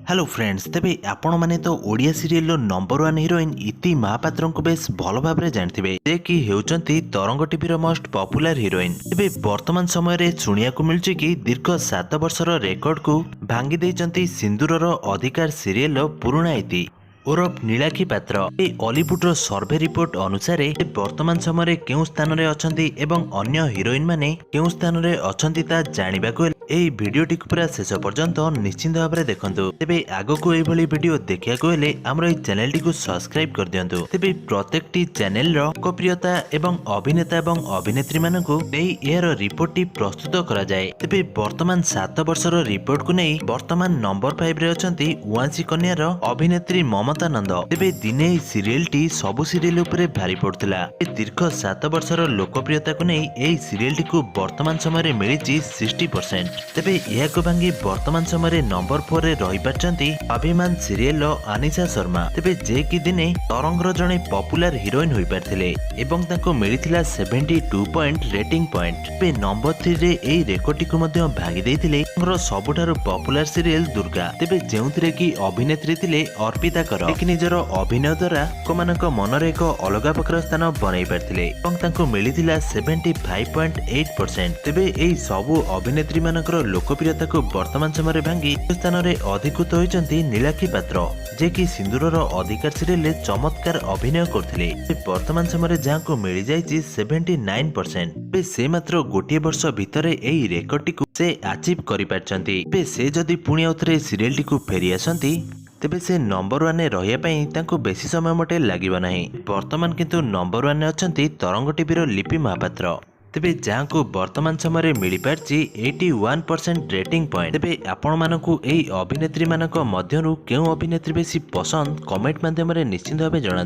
Hello friends तेबे आपण माने तो ओडिया सीरियल नंबर 1 हीरोइन इति महापात्र को बेस भल भाव में जानथिबे जे कि हेउचंती तरंग टीवी रो मोस्ट पॉपुलर हीरोइन। तेबे वर्तमान समय रे सुनिया को मिलची कि दीर्घ 7 वर्षर रेकर्ड को भांगी देइचंती सिंदूरर अधिकार सीरियल पुराणा इति ओरफ नीलाखी पात्र। ए हॉलीवुड रो सर्वे रिपोर्ट अनुसार वर्तमान समय केउ स्थान रे अछंती एवं अन्य हीरोइन माने केउ स्थान रे अछंती ता जानिबाको एई भिडियोटी पूरा शेष पर्यंत निश्चिंत भाव में देखंतु। तेबे आगो को एई भली वीडियो देखिया को हेले हमर एई चैनल टी को सब्सक्राइब कर दियंतु। तेबे प्रत्येक टी चैनल रो लोकप्रियता एवं अभिनेता एवं अभिनेत्री मानकु एई एयर रिपोर्ट टी प्रस्तुत करा जाय। तेबे वर्तमान 7 वर्षर रिपोर्ट को नै वर्तमान नंबर 5 रे अछंती उआंसी कन्या रो अभिनेत्री ममता नंद। तेबे दिने एई सीरियल टी सबु सीरियल उपरे भारी पड़थिला। दीर्घ 7 वर्षर लोकप्रियता को नै एई सीरियल टी को वर्तमान समय रे मिलिची 60%। तेबे यह भांगी वर्तमान समय नंबर 4 रे रही पारचंती अभिमान सीरियल आनिशा शर्मा। तेबे जे कि दिने तरंगर जड़े पॉपुलर हीरोइन होई पारथिले एवं ताको मिलिथिला 72 पॉइंट रेटिंग पॉइंट। तेबे नंबर 3 रे एई रेकर्ड को मध्य भागी देथिले सबुठारु पॉपुलर सीरियल दुर्गा। तेबे जेउथिरे कि अभिनेत्री थिले अर्पिता कर कि निजर अभिनय द्वारा लोकमानक मनरे एक अलगा प्रकार स्थान बनाई पारथिले एवं ताको मिलिथिला 75.8%। तेबे एई सबु अभिनेत्री मानक लोकप्रियता को वर्तमान समय भांगी स्थान में अधिकृत होती नीलाखी पात्र जे कि सिंदूरर अधिकार सीरियल चमत्कार अभिनय करथिले। वर्तमान समय जहाँ को मिल जाइए 79%। से मात्र गोटे वर्ष भितर एई रेकर्ड को से अचीव कर पारचंती। से जदि पुणी आउथरे सीरियल टी को फेरी आसंती तेबे से नंबर 1 रे रहिया पई तांको बेसी समय मोटे लागिबो नाही। वर्तमान किंतु नंबर 1 रे अछंती तरंग टीवी लिपि महापात्र। तेबे जहाँ को वर्तमान समय मिल पारची 81% रेटिंग पॉइंट। तेबे आपण मानकु एई अभिनेत्री मानक मध्यरु केउ अभिनेत्री बेसी पसंद कमेंट माध्यम रे निश्चित भाबे जणा।